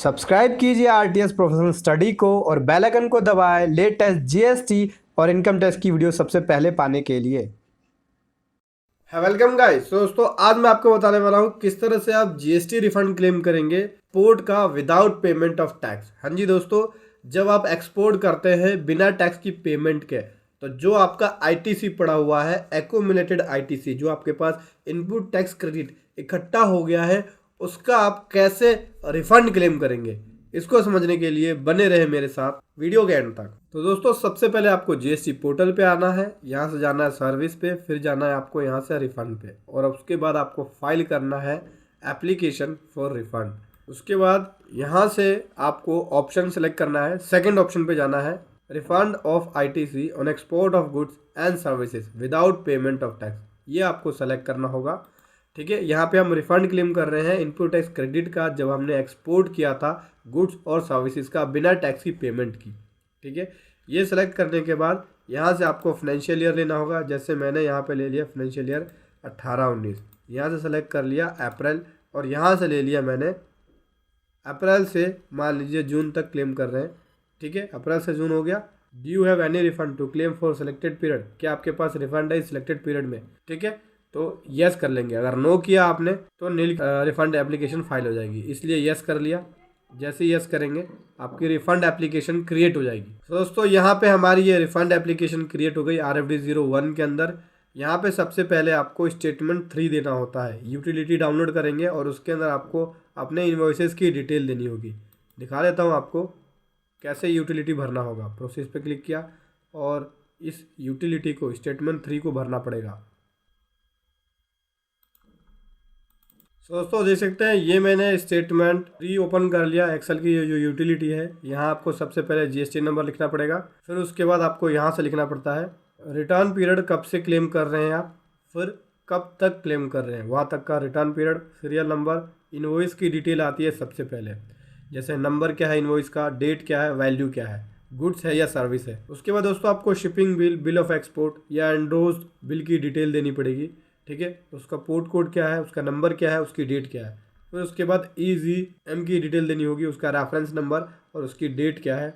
Subscribe कीजिए RTS professional study को और बेल आइकन को दबाएं लेटेस्ट जीएसटी और इनकम टैक्स की वीडियो सबसे पहले पाने के लिए। Welcome guys. दोस्तों आज मैं आपको बताने वाला हूँ किस तरह से आप जीएसटी रिफंड क्लेम करेंगे पोर्ट का विदाउट पेमेंट ऑफ टैक्स। हाँ जी दोस्तों, जब आप एक्सपोर्ट करते हैं बिना टैक्स की पेमेंट के, तो जो आपका आईटीसी पड़ा हुआ है, एक्यूमुलेटेड आईटीसी, जो आपके पास इनपुट टैक्स क्रेडिट इकट्ठा हो गया है, उसका आप कैसे रिफंड क्लेम करेंगे, इसको समझने के लिए बने रहे मेरे साथ वीडियो के एंड तक। तो दोस्तों सबसे पहले आपको जीएसटी पोर्टल पे आना है, यहाँ से जाना है सर्विस पे, फिर जाना है आपको यहाँ से रिफंड पे, और उसके बाद आपको फाइल करना है एप्लीकेशन फॉर रिफंड। उसके बाद यहाँ से आपको ऑप्शन सेलेक्ट करना है, सेकंड ऑप्शन पे जाना है, refund of ITC on export of goods and services without payment of tax, ये आपको सेलेक्ट करना होगा। ठीक है, यहाँ पे हम रिफंड क्लेम कर रहे हैं इनपुट टैक्स क्रेडिट का, जब हमने एक्सपोर्ट किया था गुड्स और सर्विसेज का बिना टैक्स की पेमेंट की। ठीक है, ये सेलेक्ट करने के बाद यहाँ से आपको फाइनेंशियल ईयर लेना होगा। जैसे मैंने यहाँ पे ले लिया फाइनेंशियल ईयर 18-19, यहाँ से सेलेक्ट कर लिया अप्रैल, और यहाँ से ले लिया मैंने अप्रैल से मान लीजिए जून तक क्लेम कर रहे हैं। ठीक है, अप्रैल से जून हो गया। Do you have any refund to claim for selected period, क्या आपके पास रिफंड है सिलेक्टेड पीरियड में। ठीक है, तो यस कर लेंगे। अगर नो किया आपने तो नील रिफंड एप्लीकेशन फाइल हो जाएगी, इसलिए यस कर लिया। जैसे यस करेंगे आपकी रिफंड एप्लीकेशन क्रिएट हो जाएगी। तो दोस्तों यहाँ पे हमारी ये रिफंड एप्लीकेशन क्रिएट हो गई RFD 01 के अंदर। यहाँ पे सबसे पहले आपको स्टेटमेंट 3 देना होता है, यूटिलिटी डाउनलोड करेंगे और उसके अंदर आपको अपने इन्वॉइसेस की डिटेल देनी होगी। दिखा देता हूँ आपको कैसे यूटिलिटी भरना होगा। प्रोसेस पे क्लिक किया और इस यूटिलिटी को स्टेटमेंट 3 को भरना पड़ेगा। दोस्तों देख सकते हैं ये मैंने स्टेटमेंट 3 ओपन कर लिया। एक्सेल की जो यूटिलिटी है, यहाँ आपको सबसे पहले जीएसटी नंबर लिखना पड़ेगा, फिर उसके बाद आपको यहाँ से लिखना पड़ता है रिटर्न पीरियड, कब से क्लेम कर रहे हैं आप, फिर कब तक क्लेम कर रहे हैं वहाँ तक का return period, serial number, invoice की डिटेल आती है सबसे पहले, जैसे नंबर क्या है इनवॉइस का, डेट क्या है, वैल्यू क्या है, गुड्स है या सर्विस है। उसके बाद दोस्तों आपको shipping bill, bill of export या एंडोज बिल की डिटेल देनी पड़ेगी। ठीक है, उसका पोर्ट कोड क्या है, उसका नंबर क्या है, उसकी डेट क्या है। फिर उसके बाद EGM की डिटेल देनी होगी, उसका रेफरेंस नंबर और उसकी डेट क्या है।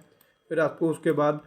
फिर आपको उसके बाद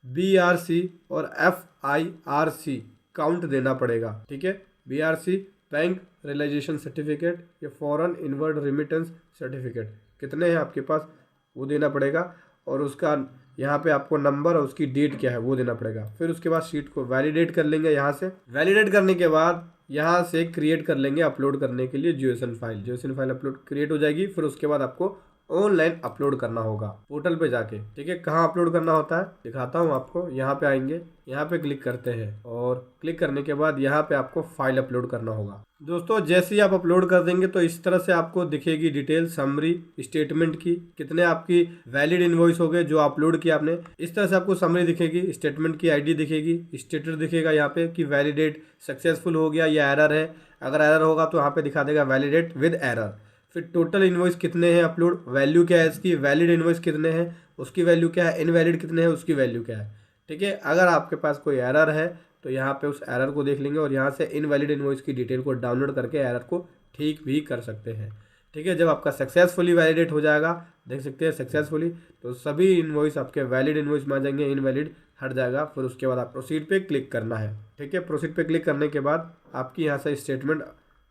BRC और FIRC काउंट देना पड़ेगा। ठीक है, BRC बैंक रियलाइजेशन सर्टिफिकेट या फॉरेन इनवर्ड रिमिटेंस सर्टिफिकेट, कितने हैं आपके पास वो देना पड़ेगा, और उसका यहाँ पे आपको नंबर और उसकी डेट क्या है वो देना पड़ेगा। फिर उसके बाद शीट को वैलिडेट कर लेंगे। यहाँ से वैलिडेट करने के बाद यहाँ से क्रिएट कर लेंगे अपलोड करने के लिए जीएसएन फाइल अपलोड क्रिएट हो जाएगी। फिर उसके बाद आपको ऑनलाइन अपलोड करना होगा पोर्टल पे जाके। ठीक है, कहाँ अपलोड करना होता है दिखाता हूँ आपको। यहाँ पे आएंगे, यहाँ पे क्लिक करते हैं और क्लिक करने के बाद यहाँ पे आपको फाइल अपलोड करना होगा। दोस्तों जैसे ही आप अपलोड कर देंगे तो इस तरह से आपको दिखेगी डिटेल समरी स्टेटमेंट की, कितने आपकी वैलिड इनवॉइस हो गए जो अपलोड किया आपने। इस तरह से आपको समरी दिखेगी, स्टेटमेंट की ID दिखेगी, स्टेटस दिखेगा यहाँ पे कि वैलिडेट सक्सेसफुल हो गया या एरर है। अगर एरर होगा तो यहाँ पे दिखा देगा वैलिडेट विद एरर। फिर टोटल इनवॉइस कितने हैं अपलोड, वैल्यू क्या है इसकी, वैलिड इनवॉइस कितने हैं उसकी वैल्यू क्या है, इनवैलिड कितने हैं उसकी वैल्यू क्या है। ठीक है, अगर आपके पास कोई एरर है तो यहाँ पे उस एरर को देख लेंगे और यहाँ से इनवैलिड इनवॉइस की डिटेल को डाउनलोड करके एरर को ठीक भी कर सकते हैं। ठीक है, जब आपका सक्सेसफुली वैलिडेट हो जाएगा, देख सकते हैं सक्सेसफुली, तो सभी इनवॉइस आपके वैलिड इनवॉइस में आ जाएंगे, इनवैलिड हट जाएगा। फिर उसके बाद आप प्रोसीड पे क्लिक करना है। ठीक है, प्रोसीड पे क्लिक करने के बाद आपकी यहाँ से स्टेटमेंट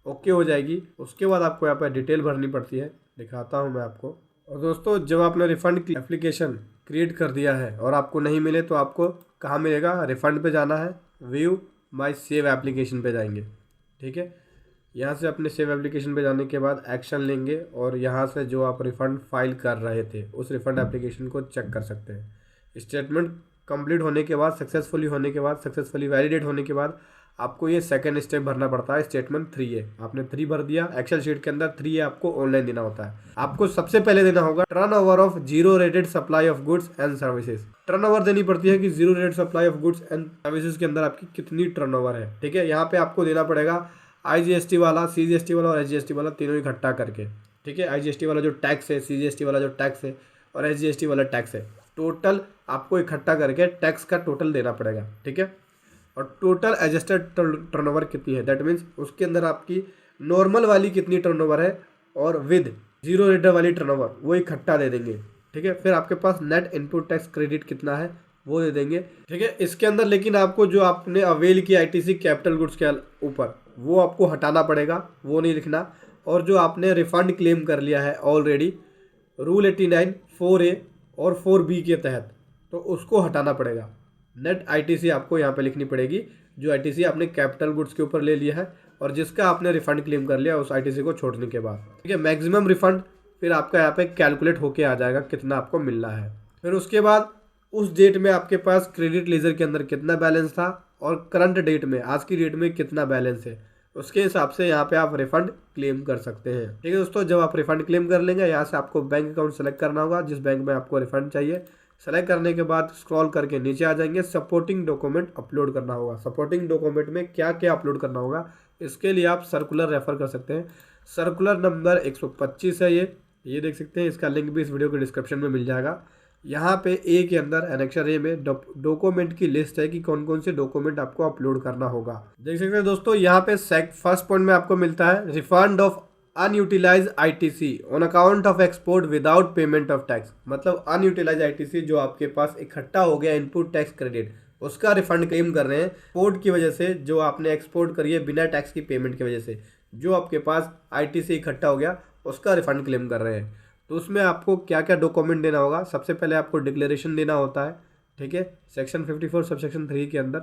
ओके हो जाएगी। उसके बाद आपको यहाँ पर डिटेल भरनी पड़ती है, दिखाता हूँ मैं आपको। और दोस्तों जब आपने रिफंड की एप्लीकेशन क्रिएट कर दिया है और आपको नहीं मिले तो आपको कहाँ मिलेगा, रिफंड पे जाना है, व्यू माय सेव एप्लीकेशन पे जाएंगे। ठीक है, यहाँ से अपने सेव एप्लीकेशन पे जाने के बाद एक्शन लेंगे और यहाँ से जो आप रिफंड फाइल कर रहे थे उस रिफंड एप्लीकेशन को चेक कर सकते हैं। स्टेटमेंट कंप्लीट होने के बाद, सक्सेसफुली होने के बाद, सक्सेसफुली वैलिडेट होने के बाद आपको ये सेकंड स्टेप भरना पड़ता है। स्टेटमेंट 3 है, आपने 3 भर दिया, एक्सेल शीट के अंदर 3 है, आपको ऑनलाइन देना होता है। आपको सबसे पहले देना होगा turnover of zero rated supply of goods and services. Turnover देनी पड़ती है कि zero rated supply of goods and services के अंदर आपकी कितनी टर्नओवर है। ठीक है, यहाँ पे आपको देना पड़ेगा IGST वाला, CGST वाला और SGST वाला, तीनों इकट्ठा करके। ठीक है, IGST वाला जो टैक्स है, CGST वाला जो टैक्स है और SGST वाला टैक्स है, टोटल आपको इकट्ठा करके टैक्स का टोटल देना पड़ेगा। ठीक है, और टोटल एडजस्टेड टर्नओवर कितनी है, दैट मीन्स उसके अंदर आपकी नॉर्मल वाली कितनी टर्नओवर है और विद जीरो रेटर वाली टर्नओवर वो इकट्ठा दे देंगे, ठीक है। फिर आपके पास नेट इनपुट टैक्स क्रेडिट कितना है वो दे देंगे, ठीक है। इसके अंदर लेकिन आपको जो आपने अवेल की आईटीसी कैपिटल गुड्स के ऊपर वो आपको हटाना पड़ेगा, वो नहीं लिखना। और जो आपने रिफंड क्लेम कर लिया है ऑलरेडी रूल 89 4A और 4B के तहत, तो उसको हटाना पड़ेगा। नेट आईटीसी आपको यहाँ पे लिखनी पड़ेगी, जो आईटीसी आपने कैपिटल गुड्स के ऊपर ले लिया है और जिसका आपने रिफंड क्लेम कर लिया उस आईटीसी को छोड़ने के बाद, ठीक है। मैक्सिमम रिफंड फिर आपका यहाँ पे कैलकुलेट होके आ जाएगा कितना आपको मिलना है। फिर उसके बाद उस डेट में आपके पास क्रेडिट लेजर के अंदर कितना बैलेंस था और करंट डेट में आज की डेट में कितना बैलेंस है, उसके हिसाब से यहाँ पे आप रिफंड क्लेम कर सकते हैं, ठीक है दोस्तों। जब आप रिफंड क्लेम कर लेंगे, यहाँ से आपको बैंक अकाउंट सेलेक्ट करना होगा जिस बैंक में आपको रिफंड चाहिए। सेलेक्ट करने के बाद स्क्रॉल करके नीचे आ जाएंगे, सपोर्टिंग डॉक्यूमेंट अपलोड करना होगा। सपोर्टिंग डॉक्यूमेंट में क्या क्या अपलोड करना होगा, इसके लिए आप सर्कुलर रेफर कर सकते हैं। सर्कुलर नंबर 125 है ये देख सकते हैं। इसका लिंक भी इस वीडियो के डिस्क्रिप्शन में मिल जाएगा। यहाँ पे ए के अंदर एनेक्सर ए में डॉक्यूमेंट की लिस्ट है कि कौन कौन से डॉक्यूमेंट आपको अपलोड करना होगा। देख सकते हैं दोस्तों, यहाँ पे फर्स्ट पॉइंट में आपको मिलता है refund of unutilise ITC on account of export without payment of tax. मतलब अनयूटिलाइज आईटीसी जो आपके पास इकट्ठा हो गया इनपुट टैक्स क्रेडिट, उसका रिफंड क्लेम कर रहे हैं। एक्सपोर्ट की वजह से जो आपने एक्सपोर्ट करी है बिना टैक्स की पेमेंट की वजह से जो आपके पास आईटीसी इकट्ठा हो गया उसका रिफंड क्लेम कर रहे हैं। तो उसमें आपको क्या क्या डॉक्यूमेंट देना होगा, सबसे पहले आपको डिक्लेरेशन देना होता है, ठीक है। सेक्शन 54 सबसेक्शन 3 के अंदर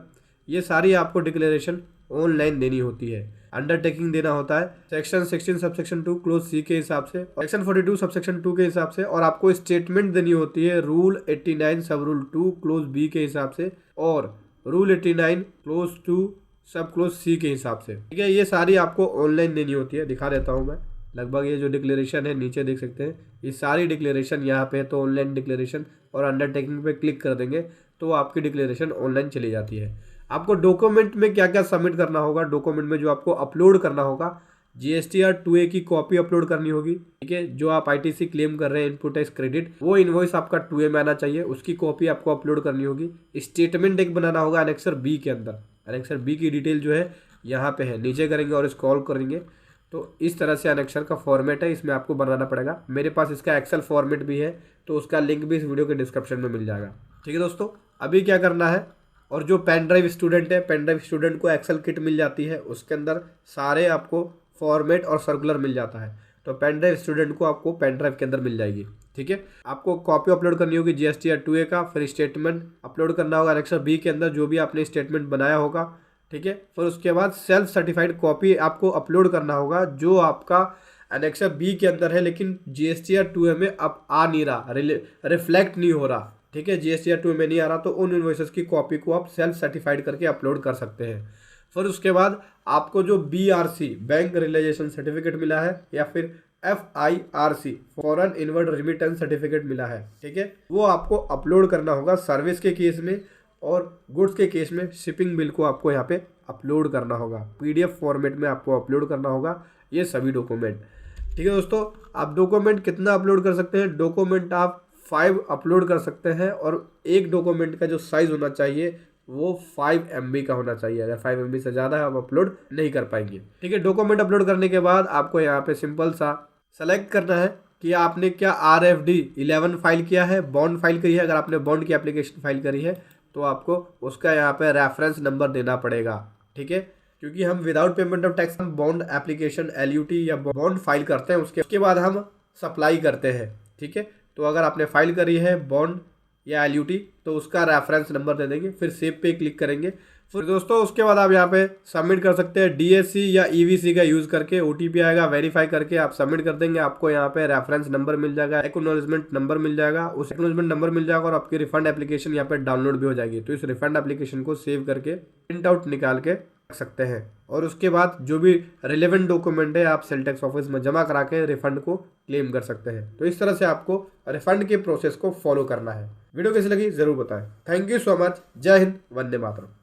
ये सारी आपको डिक्लेरेशन ऑनलाइन देनी होती है। अंडरटेकिंग देना होता है सेक्शन 16 सबसेक्शन 2 क्लोज सी के हिसाब से, सेक्शन 42 सबसेक्शन 2 के हिसाब से, और आपको स्टेटमेंट देनी होती है रूल 89 सब रूल 2 क्लोज बी के हिसाब से और रूल 89 क्लोज 2 सब क्लोज सी के हिसाब से, ठीक है। ये सारी आपको ऑनलाइन देनी होती है। दिखा देता हूँ मैं लगभग ये जो डिक्लेरेशन है नीचे देख सकते हैं, ये सारी डिक्लेरेशन यहाँ पे है। तो ऑनलाइन डिक्लेरेशन और अंडरटेकिंग पे क्लिक कर देंगे तो आपकी डिक्लेरेशन ऑनलाइन चली जाती है। आपको डॉक्यूमेंट में क्या क्या सबमिट करना होगा, डॉक्यूमेंट में जो आपको अपलोड करना होगा, GSTR 2A की कॉपी अपलोड करनी होगी, ठीक है। जो आप आईटीसी क्लेम कर रहे हैं इनपुट टैक्स क्रेडिट, वो इनवॉइस आपका 2A में आना चाहिए, उसकी कॉपी आपको अपलोड करनी होगी। स्टेटमेंट एक बनाना होगा एनेक्सर बी के अंदर। एनेक्सर बी की डिटेल जो है यहाँ पे है, नीचे करेंगे और स्क्रॉल करेंगे तो इस तरह से एनेक्सर का फॉर्मेट है, इसमें आपको बनाना पड़ेगा। मेरे पास इसका एक्सेल फॉर्मेट भी है, तो उसका लिंक भी इस वीडियो के डिस्क्रिप्शन में मिल जाएगा, ठीक है दोस्तों। अभी क्या करना है, और जो पेन ड्राइव स्टूडेंट है, पेन ड्राइव स्टूडेंट को एक्सेल किट मिल जाती है, उसके अंदर सारे आपको फॉर्मेट और सर्कुलर मिल जाता है। तो पेन ड्राइव स्टूडेंट को आपको पेन ड्राइव के अंदर मिल जाएगी, ठीक है। आपको कॉपी अपलोड करनी होगी GSTR 2A का, फिर स्टेटमेंट अपलोड करना होगा एनेक्सर बी के अंदर जो भी आपने स्टेटमेंट बनाया होगा, ठीक है। फिर उसके बाद सेल्फ सर्टिफाइड कॉपी आपको अपलोड करना होगा जो आपका एनेक्सर बी के अंदर है, लेकिन GSTR 2A में अब आ नहीं रहा, रिफ्लेक्ट नहीं हो रहा, ठीक है। GSTR 2A में नहीं आ रहा, तो उन इनवॉइसेस की कॉपी को आप सेल्फ सर्टिफाइड करके अपलोड कर सकते हैं। फिर उसके बाद आपको जो BRC बैंक रियलाइजेशन सर्टिफिकेट मिला है या फिर FIRC foreign inward remittance certificate मिला है, ठीक है, वो आपको अपलोड करना होगा सर्विस के केस में, और गुड्स के केस में शिपिंग बिल को आपको यहाँ पे अपलोड करना होगा। PDF फॉर्मेट में आपको अपलोड करना होगा ये सभी डॉक्यूमेंट, ठीक है दोस्तों। आप डॉक्यूमेंट कितना अपलोड कर सकते हैं, डॉक्यूमेंट आप 5 अपलोड कर सकते हैं, और एक डॉक्यूमेंट का जो साइज होना चाहिए वो 5 MB का होना चाहिए। अगर 5 MB से ज़्यादा है आप अपलोड नहीं कर पाएंगे, ठीक है। डॉक्यूमेंट अपलोड करने के बाद आपको यहाँ पे सिंपल सा सेलेक्ट करना है कि आपने क्या RFD 11 फाइल किया है, बॉन्ड फाइल करी है। अगर आपने बॉन्ड की एप्लीकेशन फाइल करी है तो आपको उसका यहाँ पे रेफरेंस नंबर देना पड़ेगा, ठीक है। क्योंकि हम विदाउट पेमेंट ऑफ टैक्स हम बॉन्ड एप्लीकेशन LUT या बॉन्ड फाइल करते हैं, उसके बाद हम सप्लाई करते हैं, ठीक है। तो अगर आपने फाइल करी है बॉन्ड या LUT तो उसका रेफरेंस नंबर दे देंगे, फिर सेव पे क्लिक करेंगे। फिर दोस्तों उसके बाद आप यहाँ पे सबमिट कर सकते हैं DSC या EVC का यूज़ करके। OTP आएगा, वेरीफाई करके आप सबमिट कर देंगे, आपको यहाँ पे रेफरेंस नंबर मिल जाएगा, एक्नॉलेजमेंट नंबर मिल जाएगा, उस एक्नॉलेजमेंट नंबर मिल जाएगा और आपकी रिफंड एप्लीकेशन यहाँ पे डाउनलोड भी हो जाएगी। तो इस रिफंड एप्लीकेशन को सेव करके प्रिंट आउट निकाल के रख सकते हैं, और उसके बाद जो भी रिलेवेंट डॉक्यूमेंट है आप सेल टैक्स ऑफिस में जमा करा के रिफंड को क्लेम कर सकते हैं। तो इस तरह से आपको रिफंड के प्रोसेस को फॉलो करना है। वीडियो कैसी लगी जरूर बताएं। Thank you so much. जय हिंद, वंदे मातरम।